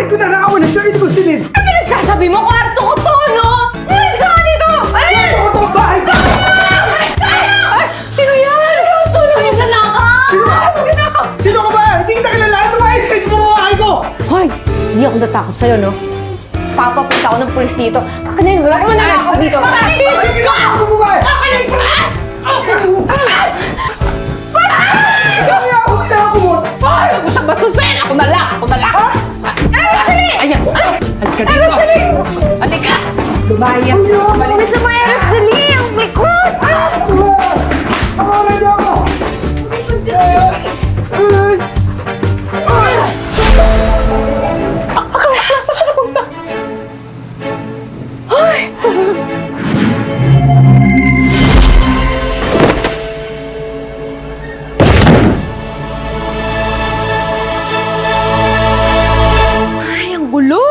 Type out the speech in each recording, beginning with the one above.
Bakit ko nanakawan ang sarili ko silid? Ano pinagsasabi mo? Kwarto ko to, no? Umalis ka nga dito! Alis! Ako to, bahay ko! Sino yan? Sino yung nanakaw? Sino ka ba? Hindi kita kilala. Tumayos kayo sa bumahay ko! Hoy, hindi ako natakot sa'yo, no? Papapunta ako ng pulis dito. Akin na yun, wala akong nanakaw dito. Diyos ko! Ako bumahay! Akin na yun! Kaya ako kinakakumot! Ay, huwag mo siyang bastusin! Ako na lang! Ako na lang! Ayan! Halika dito! Halika! Lumayas! Lumayas sa mayas! Dali! Ang likod! Pakawalan niyo ako! Nasa siya napunta? Ay! Ay, ang gulo!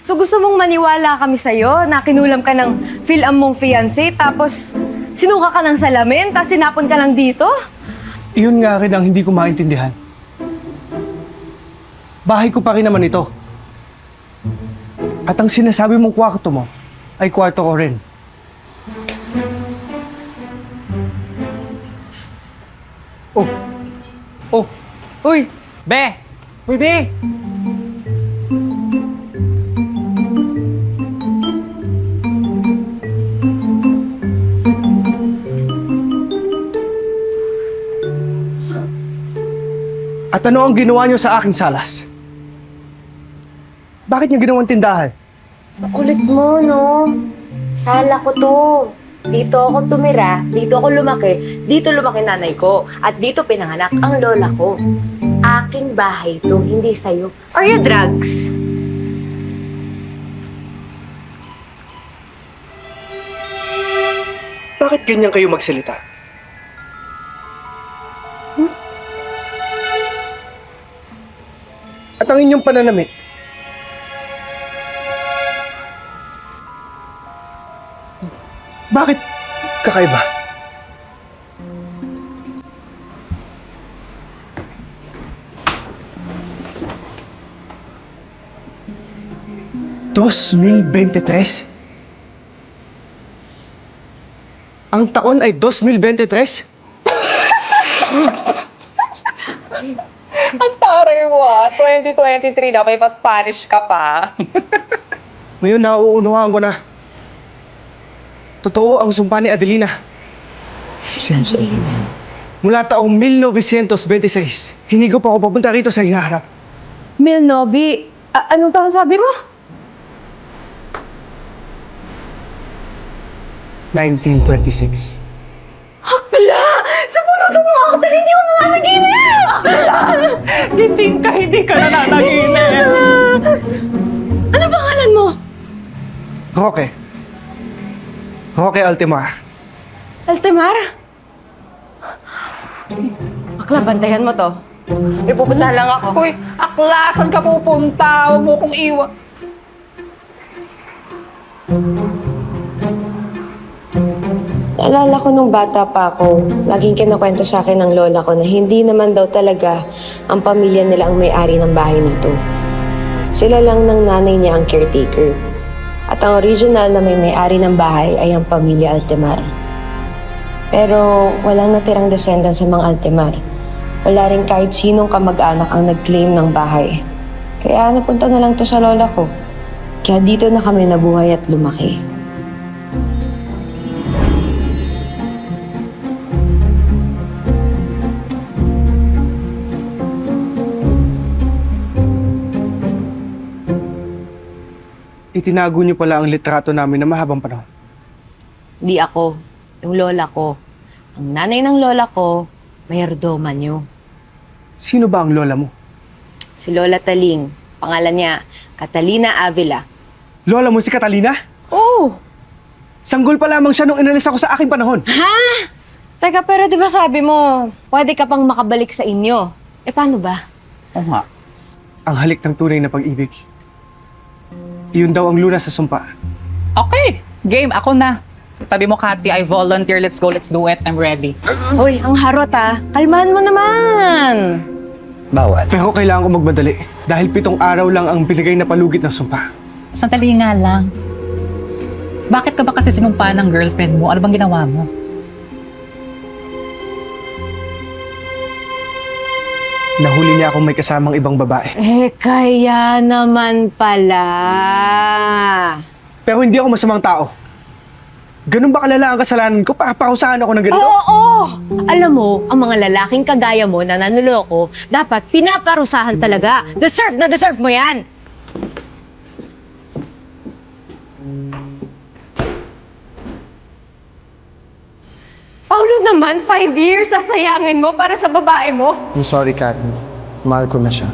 So gusto mong maniwala kami sa'yo na kinulam ka ng Phil-Am mong fiancé tapos sinuka ka ng salamin tapos sinapon ka lang dito? Iyon nga rin ang hindi ko maintindihan. Bahay ko pa rin naman ito. At ang sinasabi mong kwarto mo ay kwarto ko rin. Oh. Oh. Uy! Be! Uy, Be! At ano ang ginawa niyo sa aking salas? Bakit niyo ginawang tindahan? Kulit mo, no? Sala ko to. Dito ako tumira, dito ako lumaki, dito lumaki nanay ko, at dito pinanganak ang lola ko. Aking bahay to, hindi sa'yo. Are you drugs? Bakit ganyan kayo magsalita? At ang inyong pananamit, bakit kakaiba? Dos mil 23? Ang taon ay 2023? Ang taray mo 2023 na may pa-Spanish ka pa. Ngayon nauunawaan ko na. Totoo ang sumpa ni Adelina. Mula taong 1926, hinigo pa ako papunta rito sa hinaharap. Milnovi, anong taon sabi mo? 1926. Hakla! Sa puno ng mga hotel, hindi mo nananaginip! Gising ka, hindi ka nananaginip. Ano pangalan mo? Roque. Roque Altimar. Altemar? Akla, bantayan mo to. May pupunta lang ako. Uy, akla, saan ka pupunta? Huwag mo kong iwan. Naalala ko nung bata pa ako, laging kinukwento sa akin ng lola ko na hindi naman daw talaga ang pamilya nila ang may-ari ng bahay na to. Sila lang ng nanay niya ang caretaker. At ang original na may-ari ng bahay ay ang pamilya Altimar. Pero walang natirang descendants sa mga Altimar. Wala rin kahit sinong kamag-anak ang nag-claim ng bahay. Kaya napunta na lang to sa lola ko. Kaya dito na kami nabuhay at lumaki. Itinago niyo pala ang litrato namin na mahabang panahon. Di ako. Yung lola ko. Ang nanay ng lola ko, mayordoma niyo. Sino ba ang lola mo? Si Lola Taling. Pangalan niya, Catalina Avila. Lola mo si Catalina? Oh! Sanggol pa lamang siya nung inalis ako sa aking panahon. Ha? Teka, pero di ba sabi mo, pwede ka pang makabalik sa inyo? Eh, paano ba? Oo nga. Ang halik ng tunay na pag-ibig. Iyon daw ang lunas sa sumpa. Okay, game, ako na. Sabi mo, Cathy, I volunteer. Let's go, let's do it. I'm ready. Hoy, ang harot ah. Kalmahan mo naman. Bawal. Pero kailangan ko magmadali. Dahil 7 araw lang ang binigay na palugit ng sumpa. Sandali nga lang. Bakit ka ba kasi sinumpa ng girlfriend mo? Ano bang ginawa mo? Nahuli niya akong may kasamang ibang babae. Kaya naman pala. Pero hindi ako masamang tao. Ganun ba kalala ang kasalanan ko? Papakusahan ako ng ganito? Oo! Alam mo, ang mga lalaking kagaya mo na nanuloko, dapat pinaparusahan talaga. Deserve na deserve mo yan! Paulo naman, 5 years sasayangin mo para sa babae mo? I'm sorry, Kathy. Mahal ko na siya.